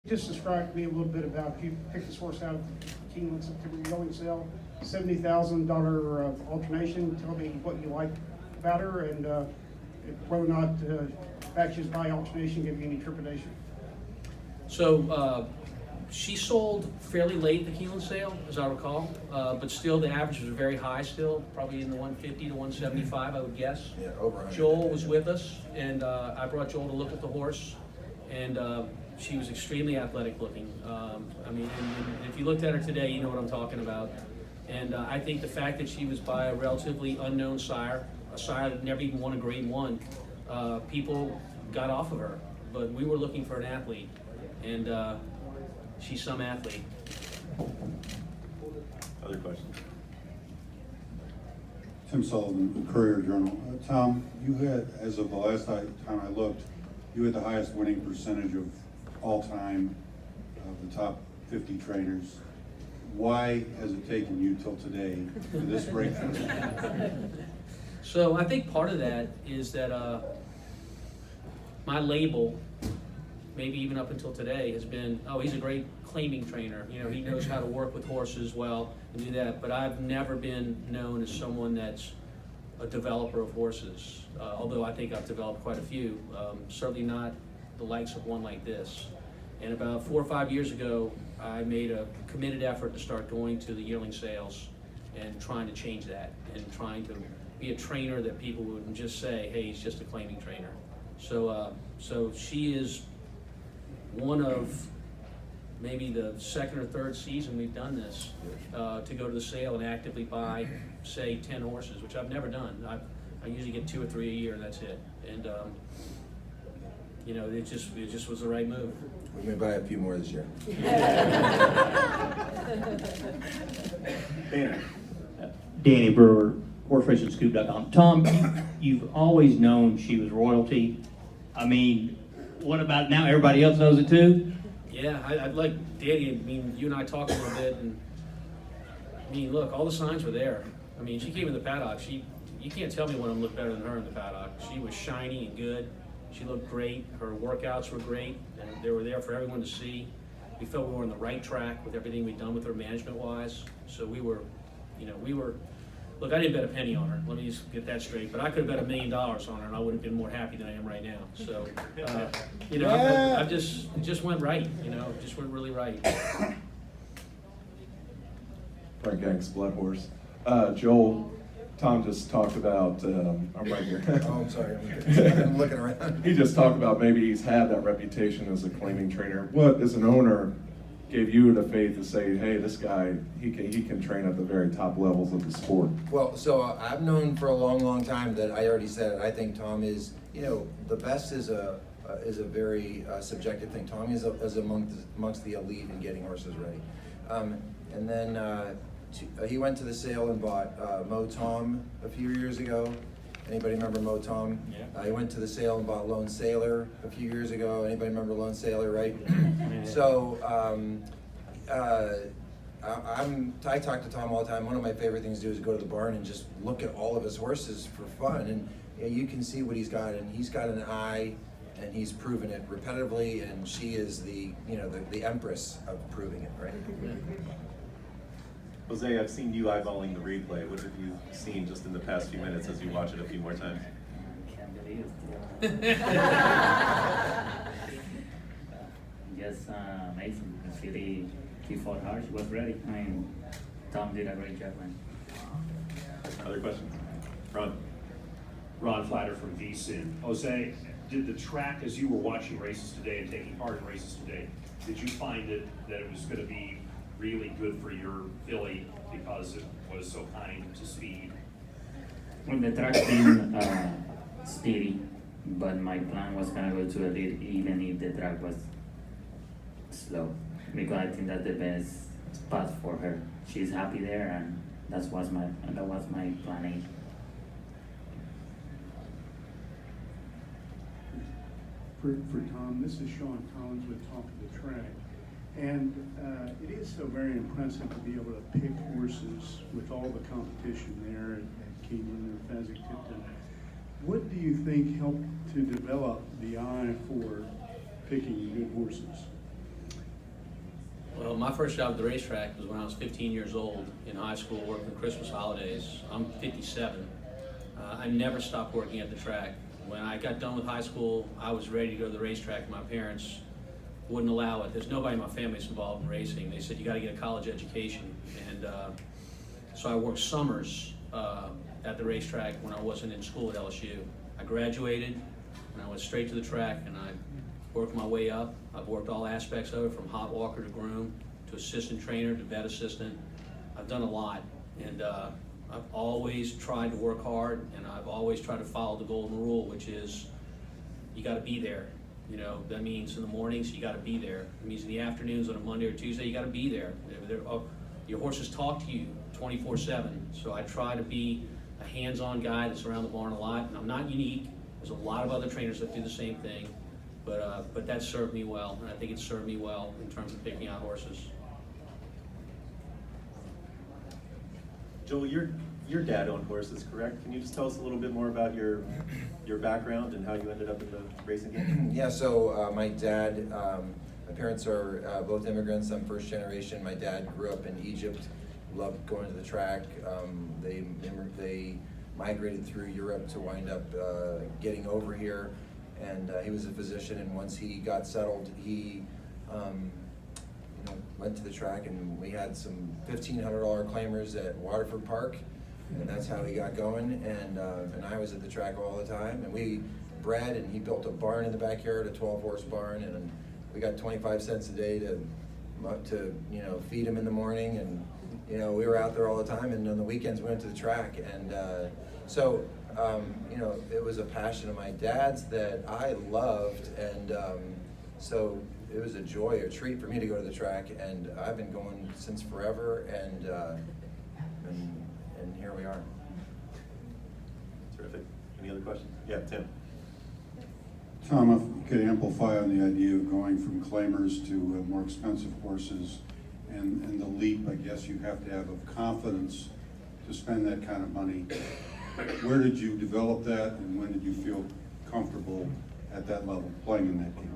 Just describe to me a little bit about if you picked this horse out of the Keeneland September yearling sale, $70,000 alternation. Tell me what you like about her and whether or not batches by alternation give you any trepidation. So she sold fairly late at the Keeneland sale, as I recall, but still the average was very high still, probably in the 150 to 175, I would guess. Yeah, over 100. Joel was with us, and I brought Joel to look at the horse, and she was extremely athletic looking. I mean, and if you looked at her today, you know what I'm talking about. And I think the fact that she was by a relatively unknown sire, a sire that never even won a Grade 1, people got off of her. But we were looking for an athlete, and she's some athlete. Other questions? Tim Sullivan, the Courier Journal. Tom, you had, as of the last time I looked, you had the highest winning percentage of all time of the top 50 trainers. Why has it taken you till today for this breakthrough? So I think part of that is that my label, maybe even up until today, has been, oh, he's a great claiming trainer. You know, he knows how to work with horses well and do that. But I've never been known as someone that's a developer of horses, although I think I've developed quite a few. Certainly not the likes of one like this. And about 4 or 5 years ago, I made a committed effort to start going to the yearling sales and trying to change that and trying to be a trainer that people wouldn't just say, hey, he's just a claiming trainer. So, so she is one of maybe the second or third season we've done this to go to the sale and actively buy, say, 10 horses, which I've never done. I usually get 2 or 3 a year, and that's it. And you know, it just was the right move. We may buy a few more this year. Danny Brewer, horseracingScoop.com. Tom, you've always known she was royalty. I mean, what about now? Everybody else knows it too? Yeah, I'd like Danny. I mean, you and I talked a little bit, and I mean, look, all the signs were there. I mean, she came in the paddock. You can't tell me one of them looked better than her in the paddock. She was shiny and good. She looked great. Her workouts were great, and they were there for everyone to see. We felt we were on the right track with everything we'd done with her management-wise. So we were, you know, look, I didn't bet a penny on her. Let me just get that straight. But I could have bet $1 million on her, and I would have been more happy than I am right now. So, you know, it just went right. You know, it just went really right. Frank Yanks, Blood Horse. Joel, Tom just talked about, I'm right here. Oh, I'm sorry, I'm looking around. He just talked about maybe he's had that reputation as a claiming trainer. What, as an owner, gave you the faith to say, hey, this guy, he can train at the very top levels of the sport? Well, so I've known for a long, long time that I already said it. I think Tom is, you know, the best is a very subjective thing. Tom is amongst the elite in getting horses ready. And then he went to the sale and bought Mo Tom a few years ago. Anybody remember Mo Tom? Yeah. He went to the sale and bought Lone Sailor a few years ago. Anybody remember Lone Sailor, right? So I talk to Tom all the time. One of my favorite things to do is go to the barn and just look at all of his horses for fun. And you can see what he's got, and he's got an eye, and he's proven it repetitively, and she is the Empress of proving it, right? Jose, I've seen you eyeballing the replay. What have you seen just in the past few minutes as you watch it a few more times? Can't believe it. Just amazing. Really, he fought hard. She was ready. I mean, Tom did a great job, man. Other questions? Ron. Ron Flatter from VSIN. Jose, did the track, as you were watching races today and taking part in races today, did you find that it was going to be really good for your filly because it was so kind to speed? Well, the track's been speedy, but my plan was gonna go to a lead even if the track was slow, because I think that's the best spot for her. She's happy there, and that was my plan A. For Tom, this is Sean Collins with Top of the Track. And it is so very impressive to be able to pick horses with all the competition there at Keeneland or Fasig-Tipton. What do you think helped to develop the eye for picking good horses? Well, my first job at the racetrack was when I was 15 years old in high school, working Christmas holidays. I'm 57. I never stopped working at the track. When I got done with high school, I was ready to go to the racetrack. My parents wouldn't allow it. There's nobody in my family that's involved in racing. They said, you got to get a college education. And so I worked summers at the racetrack when I wasn't in school at LSU. I graduated and I went straight to the track and I worked my way up. I've worked all aspects of it, from hot walker to groom to assistant trainer to vet assistant. I've done a lot, and I've always tried to work hard, and I've always tried to follow the golden rule, which is you got to be there. You know, that means in the mornings you got to be there. It means in the afternoons on a Monday or Tuesday you got to be there. Your horses talk to you 24/7, so I try to be a hands-on guy that's around the barn a lot, and I'm not unique. There's a lot of other trainers that do the same thing. But that served me well, and I think it served me well in terms of picking out horses. Joel, your dad owned horses, correct? Can you just tell us a little bit more about your background and how you ended up in the racing game? Yeah, so my dad, my parents are both immigrants. I'm first generation. My dad grew up in Egypt, loved going to the track. They migrated through Europe to wind up getting over here. And he was a physician, and once he got settled, he went to the track, and we had some $1,500 claimers at Waterford Park, and that's how he got going. And I was at the track all the time, and we bred, and he built a barn in the backyard, a 12-horse barn, and we got 25 cents a day to feed him in the morning, and we were out there all the time, and on the weekends we went to the track, and so. It was a passion of my dad's that I loved, and so it was a joy, a treat for me to go to the track, and I've been going since forever, and here we are. Terrific. Any other questions? Yeah, Tim. Tom, if you could amplify on the idea of going from claimers to more expensive horses, and the leap, I guess you have to have of confidence to spend that kind of money. Where did you develop that, and when did you feel comfortable at that level playing in that game?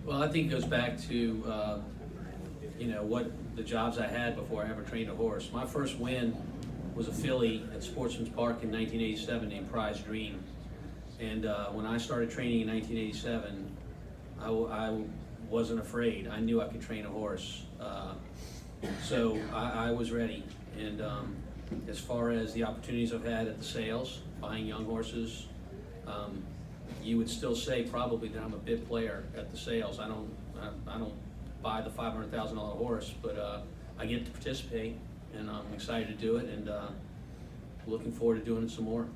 Well, I think it goes back to what the jobs I had before I ever trained a horse. My first win was a filly at Sportsman's Park in 1987 named Prize Dream. And when I started training in 1987, I wasn't afraid. I knew I could train a horse. So I was ready. And as far as the opportunities I've had at the sales, buying young horses, you would still say probably that I'm a bid player at the sales. I don't buy the $500,000 horse, but I get to participate, and I'm excited to do it, and looking forward to doing it some more.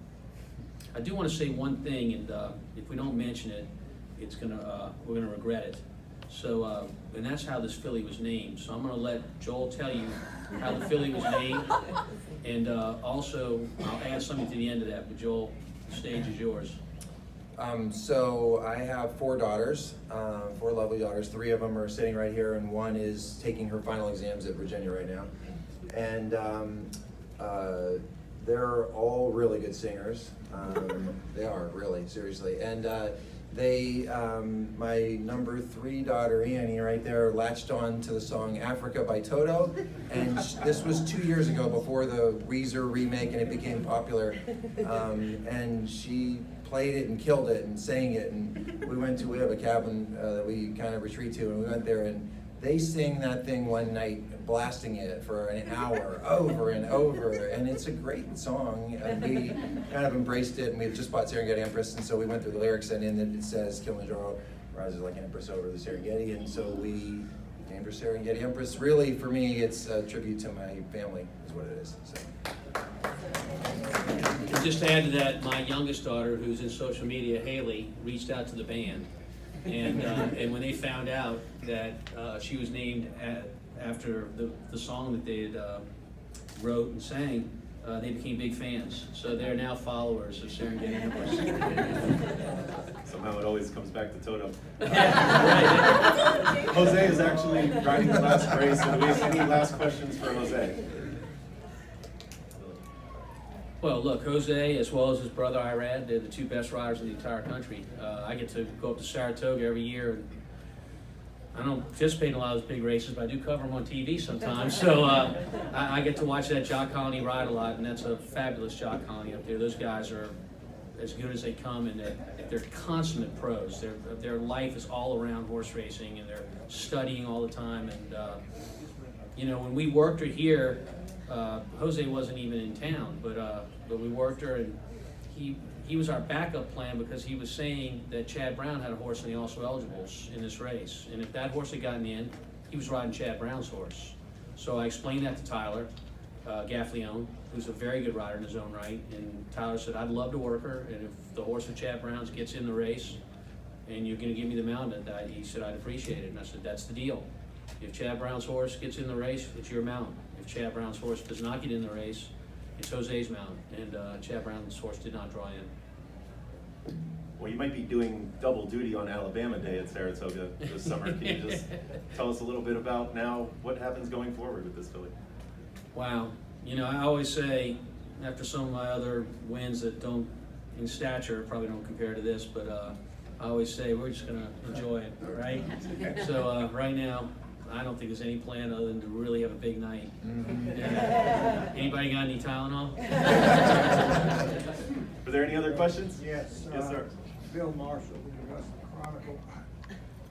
I do want to say one thing, and if we don't mention it, we're gonna regret it. So, and that's how this filly was named. So I'm going to let Joel tell you how the filly was named, and also I'll add something to the end of that. But Joel, the stage is yours. So I have 4 daughters, 4 lovely daughters. 3 of them are sitting right here, and 1 is taking her final exams at Virginia right now. And they're all really good singers. They are, really, seriously. And my number 3 daughter, Annie, right there, latched on to the song Africa by Toto. And this was 2 years ago, before the Weezer remake, and it became popular. And she played it and killed it and sang it. And we have a cabin that we kind of retreat to, and we went there, and they sing that thing one night, blasting it for an hour over and over, and it's a great song, and we kind of embraced it, and we had just bought Serengeti Empress, and so we went through the lyrics, and in it says Kilimanjaro rises like an empress over the Serengeti, and so we named her Serengeti Empress. Really, for me, it's a tribute to my family, is what it is. So. And just to add to that, my youngest daughter, who's in social media, Haley, reached out to the band, and when they found out that she was named after the song that they had wrote and sang, they became big fans. So they're now followers of Serengeti Empress. Somehow it always comes back to Toto. Yeah, right. Jose is actually riding the last race. So do we have any last questions for Jose? Well, look, Jose, as well as his brother Irad, they're the 2 best riders in the entire country. I get to go up to Saratoga every year and I don't participate in a lot of those big races, but I do cover them on TV sometimes. So I get to watch that jock colony ride a lot, and that's a fabulous jock colony up there. Those guys are as good as they come, and they're consummate pros. Their life is all around horse racing, and they're studying all the time. And you know, when we worked her here, Jose wasn't even in town, but we worked her, and he was our backup plan because he was saying that Chad Brown had a horse in the also eligibles in this race, and if that horse had gotten in, he was riding Chad Brown's horse. So I explained that to Tyler Gaffleone, who's a very good rider in his own right, and Tyler said, I'd love to work her, and if the horse of Chad Brown's gets in the race and you're going to give me the mount, he said, I'd appreciate it. And I said, that's the deal. If Chad Brown's horse gets in the race, it's your mount. If Chad Brown's horse does not get in the race, it's Jose's mount, and Chad Brown's horse did not draw in. Well, you might be doing double duty on Alabama Day at Saratoga this summer. Can you just tell us a little bit about now what happens going forward with this filly? Wow. You know, I always say, after some of my other wins that don't, in stature, probably don't compare to this, but I always say we're just going to enjoy it, right? So right now, I don't think there's any plan other than to really have a big night. Anybody got any Tylenol? Are there any other questions? Yes. Yes, sir. Bill Marshall, the Augusta Chronicle.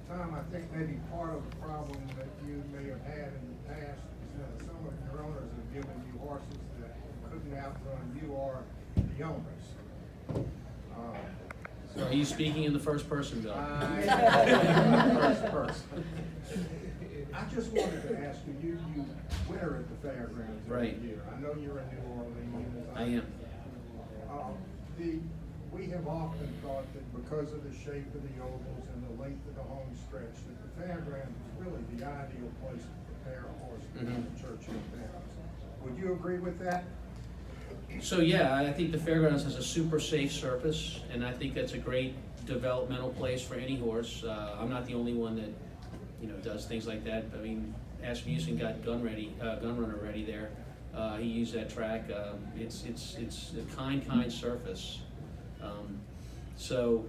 Tom, I think maybe part of the problem that you may have had in the past is that some of your owners have given you horses that couldn't outrun you or the owners. So are you speaking in the first person, Bill? First person. I just wanted to ask you winter at the fairgrounds every Right. year. I know you're in New Orleans. I am. We have often thought that because of the shape of the ovals and the length of the home stretch, that the fairgrounds is really the ideal place to prepare a horse for the Churchill Downs. Would you agree with that? So yeah, I think the fairgrounds has a super safe surface, and I think that's a great developmental place for any horse. I'm not the only one that, you know, does things like that. I mean, Asmussen got Gun Runner ready there. He used that track. It's a kind surface. So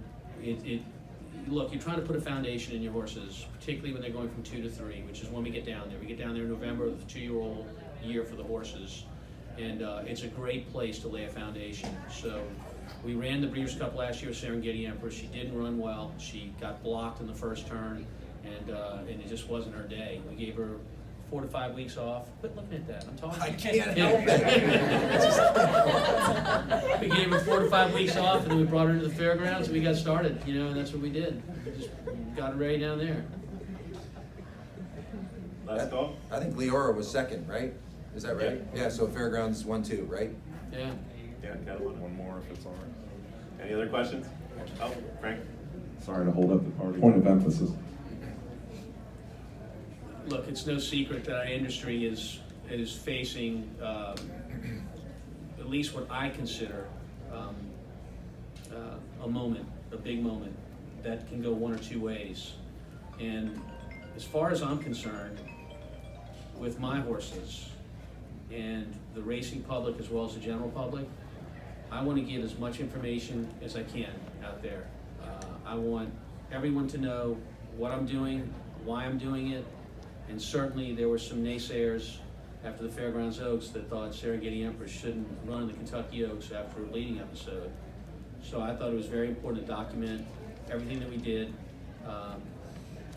look, you're trying to put a foundation in your horses, particularly when they're going from 2 to 3, which is when we get down there. We get down there in November, the 2-year-old year for the horses, and it's a great place to lay a foundation. So we ran the Breeders' Cup last year with Serengeti Empress. She didn't run well. She got blocked in the first turn, and it just wasn't her day. We gave her 4 to 5 weeks off. Quit looking at that. I'm talking. I can't help it. We gave her 4 to 5 weeks off, and then we brought her into the fairgrounds, and we got started. You know, and that's what we did. We just got her ready down there. Last call? I think Liora was second, right? Is that right? Yeah, so fairgrounds 1-2, right? Yeah. Yeah, got one. One more if it's all right. Any other questions? Oh, Frank? Sorry to hold up the party. Point of emphasis. Look, it's no secret that our industry is facing at least what I consider a moment, a big moment that can go one or two ways. And as far as I'm concerned, with my horses and the racing public as well as the general public, I want to give as much information as I can out there. I want everyone to know what I'm doing, why I'm doing it, and certainly there were some naysayers after the Fairgrounds Oaks that thought Serengeti Empress shouldn't run the Kentucky Oaks after a bleeding episode. So I thought it was very important to document everything that we did.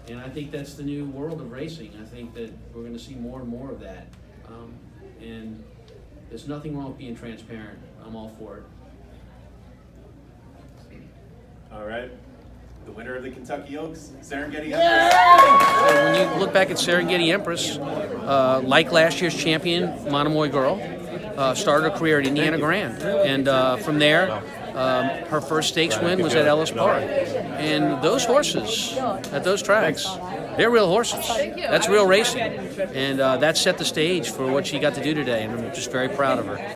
And I think that's the new world of racing. I think that we're going to see more and more of that. And there's nothing wrong with being transparent. I'm all for it. All right. The winner of the Kentucky Oaks, Serengeti Empress. When you look back at Serengeti Empress, like last year's champion, Monomoy Girl, started her career at Indiana Grand. And from there, her first stakes win was at Ellis Park. And those horses at those tracks, they're real horses. That's real racing. And that set the stage for what she got to do today. And I'm just very proud of her.